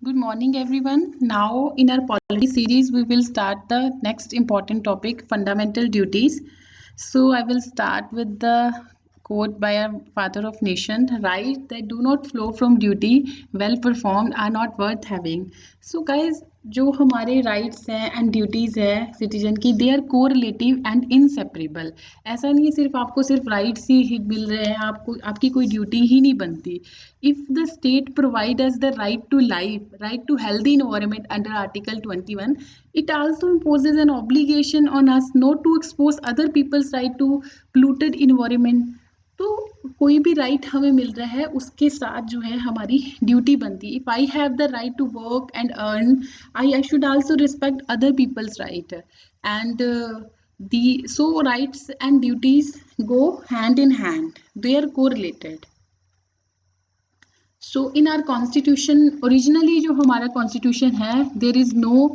Good morning, everyone. Now, in our polity series, we will start the next important topic, fundamental duties. So, I will start with the quote by our father of nation: "Rights that do not flow from duty, well performed, are not worth having." So, guys, जो हमारे rights हैं and duties है citizen की, they are correlative and inseparable. ऐसा नहीं है सिर्फ आपको सिर्फ राइट्स ही मिल रहे हैं, आपको आपकी कोई ड्यूटी ही नहीं बनती। If the state provide us the right to life, right to healthy environment under Article 21, it also imposes an obligation on us not to expose other people's right to polluted environment. तो कोई भी right हमें मिल रहा है उसके साथ जो है हमारी ड्यूटी बनती है। If I have the right to work and earn, I should also respect other people's right and the so rights and duties go hand in hand, they are correlated. So in our constitution, originally जो हमारा constitution है, there is no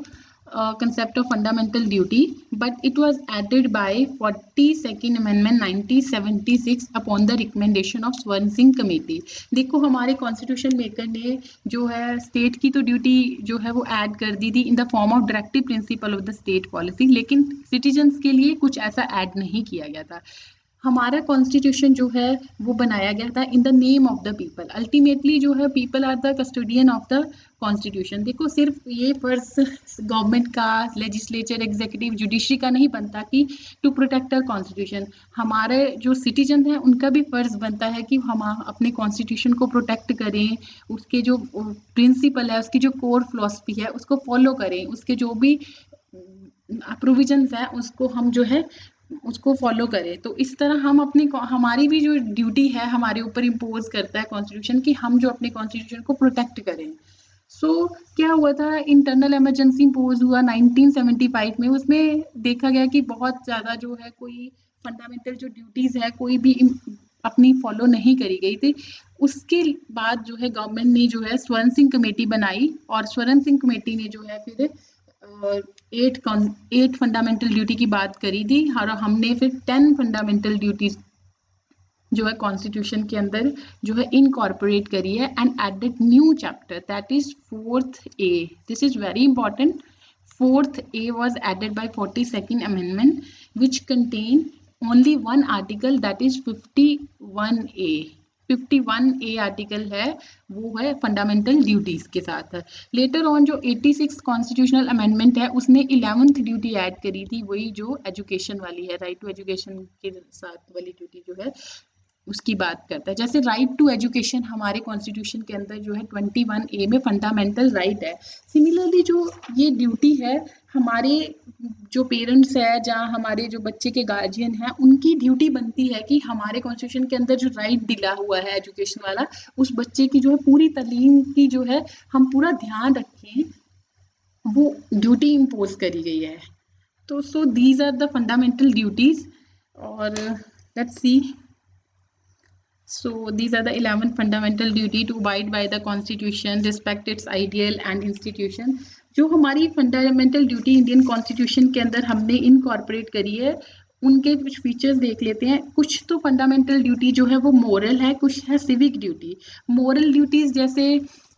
concept of fundamental duty, but it was added by 42nd amendment 1976 upon the recommendation of स्वर्ण Singh committee. देखो हमारे constitution maker ने जो है state की तो duty जो है वो add कर दी थी in the form of directive principle of the state policy, लेकिन citizens के लिए कुछ ऐसा add नहीं किया गया था। हमारा कॉन्स्टिट्यूशन जो है वो बनाया गया था in the name of the people. Ultimately जो है people are the custodian of the constitution. देखो सिर्फ ये फर्ज गवर्नमेंट का, लेजिस्लेचर, एग्जीक्यूटिव, जुडिशरी का नहीं बनता कि टू प्रोटेक्ट आवर कॉन्स्टिट्यूशन। हमारे जो सिटीजन हैं उनका भी फर्ज बनता है कि हम अपने कॉन्स्टिट्यूशन को प्रोटेक्ट करें, उसके जो प्रिंसिपल है, उसकी जो कोर फिलॉसफी है उसको फॉलो करें, उसके जो भी प्रोविजंस हैं उसको हम जो है उसको फॉलो करें। तो इस तरह हम अपनी हमारी भी जो ड्यूटी है हमारे ऊपर इम्पोज करता है कॉन्स्टिट्यूशन कि हम जो अपने कॉन्स्टिट्यूशन को प्रोटेक्ट करें। सो क्या हुआ था, इंटरनल इमरजेंसी इम्पोज हुआ 1975 में। उसमें देखा गया कि बहुत ज़्यादा जो है कोई फंडामेंटल जो ड्यूटीज़ है कोई भी अपनी फॉलो नहीं करी गई थी। उसके बाद जो है गवर्नमेंट ने जो है स्वर्ण सिंह कमेटी बनाई और स्वर्ण सिंह कमेटी ने जो है फिर 8 फंडामेंटल ड्यूटी की बात करी थी और हमने फिर 10 फंडामेंटल ड्यूटीज जो है कॉन्स्टिट्यूशन के अंदर जो है इनकॉर्पोरेट करी है and added new chapter that is 4th A. This is very important. 4th A was added by 42nd amendment which contain only one article, that is 51A. 51A article है वो है fundamental duties के साथ। Later on जो 86 constitutional amendment है उसने 11th duty add करी थी, वही जो एजुकेशन वाली है, राइट टू एजुकेशन के साथ वाली ड्यूटी जो है उसकी बात करता है। जैसे राइट टू एजुकेशन हमारे कॉन्स्टिट्यूशन के अंदर जो है 21A में फंडामेंटल राइट है। सिमिलरली जो ये ड्यूटी है हमारे जो पेरेंट्स है, जहाँ हमारे जो बच्चे के गार्जियन हैं, उनकी ड्यूटी बनती है कि हमारे कॉन्स्टिट्यूशन के अंदर जो राइट दिला हुआ है एजुकेशन वाला, उस बच्चे की जो है पूरी तालीम की जो है हम पूरा ध्यान रखें, वो ड्यूटी इम्पोज करी गई है। तो so these are the fundamental duties और let's see. So these are the 11 fundamental duty to abide by the constitution, respect its ideal and institution. जो हमारी फंडामेंटल ड्यूटी इंडियन कॉन्स्टिट्यूशन के अंदर हमने इनकॉर्पोरेट करी है उनके कुछ फीचर्स देख लेते हैं। कुछ तो फंडामेंटल ड्यूटी जो है वो मोरल है, कुछ है सिविक ड्यूटी। मोरल ड्यूटीज जैसे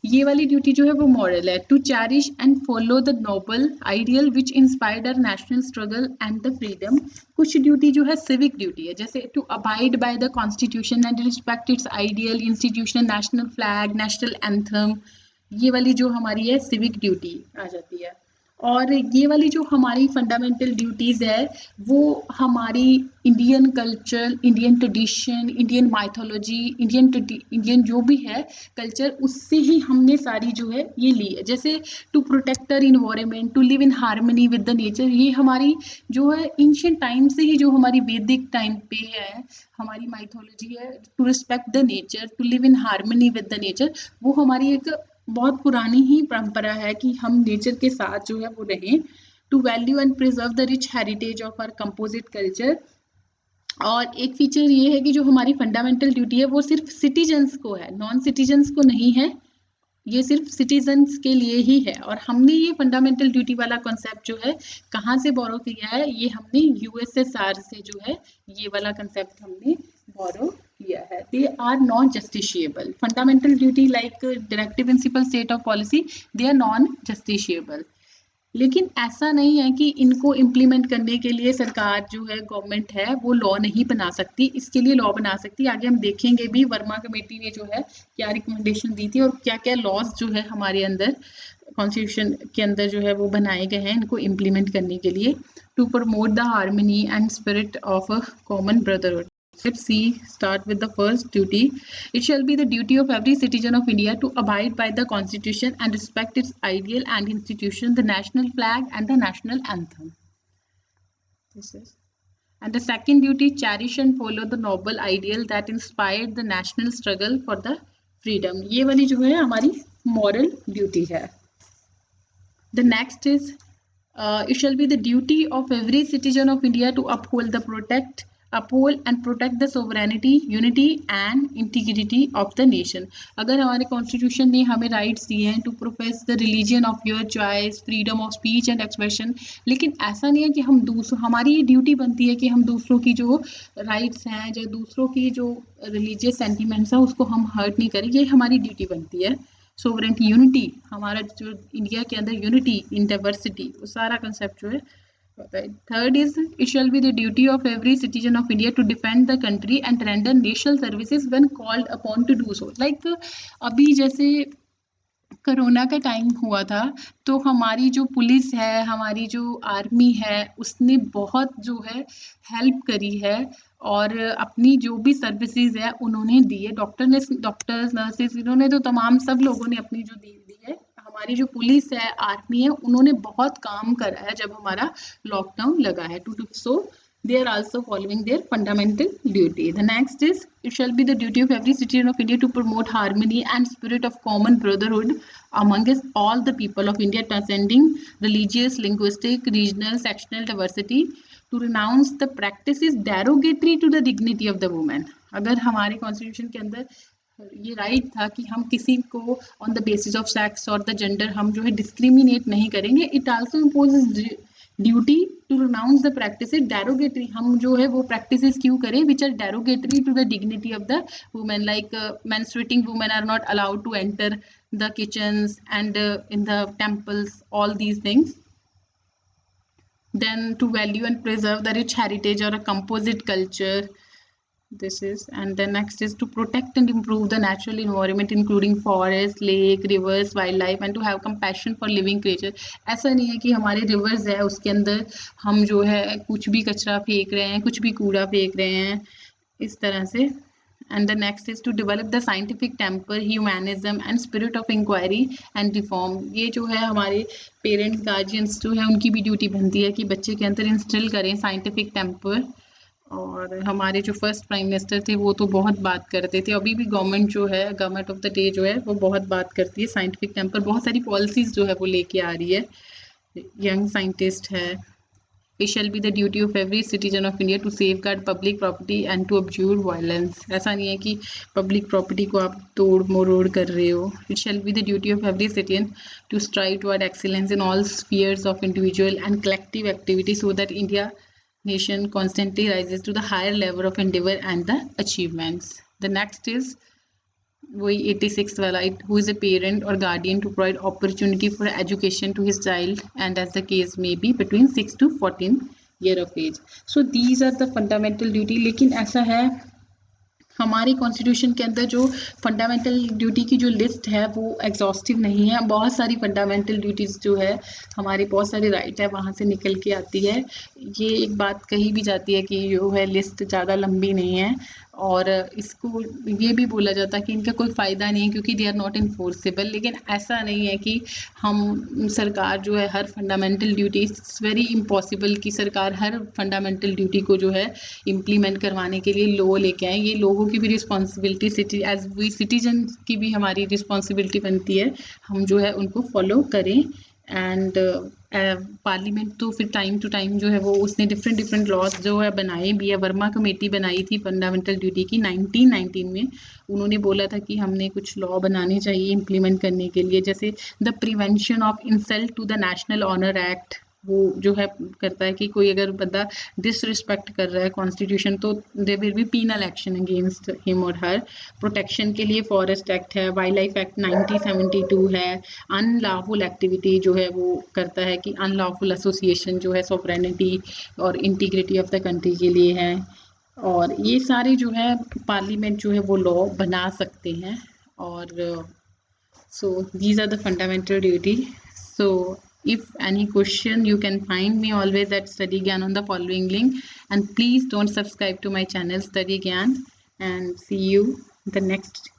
ये वाली ड्यूटी जो है वो मॉरल है, to cherish and follow the noble ideal which inspired our national struggle and the freedom. कुछ ड्यूटी जो है सिविक ड्यूटी है, जैसे to abide by the constitution and respect its ideal institution, national flag, national anthem. ये वाली जो हमारी है सिविक ड्यूटी आ जाती है। और ये वाली जो हमारी फंडामेंटल ड्यूटीज़ है वो हमारी Indian culture, Indian tradition, Indian mythology, Indian जो भी है कल्चर, उससे ही हमने सारी जो है ये ली है। जैसे to protect our environment, to live in harmony with the nature, ये हमारी जो है एंशिएंट टाइम से ही जो हमारी वैदिक टाइम पे है हमारी माइथोलॉजी है। To respect the nature, to live in harmony with the nature, वो हमारी एक बहुत पुरानी ही परंपरा है कि हम नेचर के साथ जो है वो रहें। To value and preserve the rich heritage of our composite culture. और एक फीचर ये है कि जो हमारी फंडामेंटल ड्यूटी है वो सिर्फ सिटीजन्स को है, नॉन सिटीजन्स को नहीं है, ये सिर्फ सिटीजन्स के लिए ही है। और हमने ये फंडामेंटल ड्यूटी वाला कॉन्सेप्ट जो है कहाँ से बोरो किया है, ये हमने USSR से जो है ये वाला कॉन्सेप्ट हमने बोरो किया है। They are non justiciable. Fundamental duty like directive principle state of policy, they are non justiciable. लेकिन ऐसा नहीं है कि इनको इम्प्लीमेंट करने के लिए सरकार जो है, गवर्नमेंट है, वो लॉ नहीं बना सकती। इसके लिए लॉ बना सकती है। आगे हम देखेंगे भी वर्मा कमेटी ने जो है क्या रिकमेंडेशन दी थी और क्या क्या लॉज जो है हमारे अंदर कॉन्स्टिट्यूशन के अंदर जो है वो बनाए गए हैं इनको इम्प्लीमेंट करने के लिए। To promote the harmony and spirit of a common brotherhood. Let's see, start with the first duty. It shall be the duty of every citizen of India to abide by the Constitution and respect its ideal and institution, the national flag and the national anthem. This is. And the second duty, cherish and follow the noble ideal that inspired the national struggle for the freedom. ये वाली जो है हमारी moral duty है. The next is, it shall be the duty of every citizen of India to uphold and protect the sovereignty, unity and integrity of the nation. अगर हमारे constitution ने हमें राइट्स दिए हैं to profess the religion of your choice, freedom of speech and expression, लेकिन ऐसा नहीं है कि हम हमारी ये ड्यूटी बनती है कि हम दूसरों की जो राइट्स हैं या दूसरों की जो रिलीजियस सेंटिमेंट्स हैं उसको हम हर्ट नहीं करें। ये हमारी ड्यूटी बनती है। सोवरेंटी, यूनिटी, हमारा जो इंडिया के अंदर यूनिटी इन डाइवर्सिटी, वो सारा कंसेप्ट जो है। Third is, it shall be the duty of every citizen of India to defend the country and render national services when called upon to do so. Like अभी जैसे corona का time हुआ था तो हमारी जो पुलिस है, हमारी जो आर्मी है, उसने बहुत जो है हेल्प करी है और अपनी जो भी सर्विसेज है उन्होंने दी है। डॉक्टर्स, नर्सेज, इन्होंने तो तमाम सब लोगों ने अपनी जो दी है। हमारी जो पुलिस है, आर्मी है, उन्होंने बहुत काम करा है जब हमारा लॉकडाउन लगा है। सो they are also following their fundamental duty. The next is, it shall be the duty of every citizen of India to promote harmony and spirit of common brotherhood among all the people of India, transcending religious, linguistic, regional, sectional diversity, to renounce the practices derogatory to the dignity of the woman. अगर हमारे constitution के अंदर ये right था कि हम किसी को on the basis of sex और द जेंडर हम जो है डिस्क्रिमिनेट नहीं करेंगे। It also imposes duty to renounce the practices derogatory, हम जो है वो प्रैक्टिसेस क्यों करें which are derogatory to the dignity of the women, like menstruating women are not allowed to enter the kitchens and in the temples, all these things. Then to value and preserve the rich heritage or a composite culture, this is. And the next is to protect and improve the natural environment including forest, lake, rivers, wildlife, and to have compassion for living creature. ऐसा नहीं है कि हमारे reverse है उसके अंदर हम जो है कुछ भी कचरा फेंक रहे हैं, कुछ भी कूड़ा फेंक रहे हैं, इस तरह से। And the next is to develop the scientific temper, humanism and spirit of inquiry and reform. ये जो है हमारे पेरेंट्स, गार्जियंस जो है उनकी भी ड्यूटी बनती है कि बच्चे के अंदर इंस्टिल करें साइंटिफिक टेम्पर। और हमारे जो फर्स्ट प्राइम मिनिस्टर थे वो तो बहुत बात करते थे, अभी भी गवर्नमेंट जो है, गवर्नमेंट ऑफ द डे जो है वो बहुत बात करती है साइंटिफिक टेम्पर, बहुत सारी पॉलिसीज जो है वो लेके आ रही है। यंग साइंटिस्ट है। It shall be the duty of every citizen of India to safeguard public property and to abjure violence. ऐसा नहीं है कि पब्लिक प्रॉपर्टी को आप तोड़ मरोड़ कर रहे हो। It shall be the duty of every citizen to strive toward excellence in all spheres of individual and collective activity so that India nation constantly rises to the higher level of endeavor and the achievements. The next is वही 86 वाला, who is a parent or guardian to provide opportunity for education to his child and as the case may be between 6 to 14 year of age. So these are the fundamental duty. लेकिन ऐसा है हमारी constitution के अंदर जो fundamental duty की जो list है वो एग्जॉस्टिव नहीं है। बहुत सारी फंडामेंटल ड्यूटीज़ जो है हमारी, बहुत सारी राइट है वहाँ से निकल के आती है। ये एक बात कही भी जाती है कि जो है लिस्ट ज़्यादा लंबी नहीं है और इसको ये भी बोला जाता है कि इनका कोई फ़ायदा नहीं है क्योंकि दे आर नॉट इन्फोर्सेबल। लेकिन ऐसा नहीं है कि हम सरकार जो है हर fundamental duty, it's very impossible कि सरकार हर फंडामेंटल ड्यूटी को जो है इम्प्लीमेंट करवाने के लिए लॉ लेके आए। ये लोगों की भी रिस्पॉन्सिबिलिटी, एज वी सिटीजन की भी हमारी रिस्पॉन्सिबिलिटी बनती है हम जो है उनको फॉलो करें। एंड पार्लियामेंट तो फिर टाइम टू टाइम जो है वो उसने डिफरेंट लॉज जो है बनाए भी है। वर्मा कमेटी बनाई थी फंडामेंटल ड्यूटी की 1919 में। उन्होंने बोला था कि हमने कुछ लॉ बनाने चाहिए इम्प्लीमेंट करने के लिए, जैसे the prevention of insult to the national honour act, वो जो है करता है कि कोई अगर बंदा डिसरिस्पेक्ट कर रहा है कॉन्स्टिट्यूशन तो there will be penal action against him और हर। प्रोटेक्शन के लिए फॉरेस्ट एक्ट है, वाइल्ड लाइफ एक्ट 1972 है। अनलॉफुल एक्टिविटी जो है वो करता है कि अनलॉफुल एसोसिएशन जो है सॉवरेनिटी और इंटीग्रिटी ऑफ द कंट्री के लिए है। और ये सारे जो है पार्लियामेंट जो है वो लॉ बना सकते हैं। और so these are the fundamental duty. So if any question, you can find me always at Study Gyan on the following link, and please don't subscribe to my channel Study Gyan, and see you the next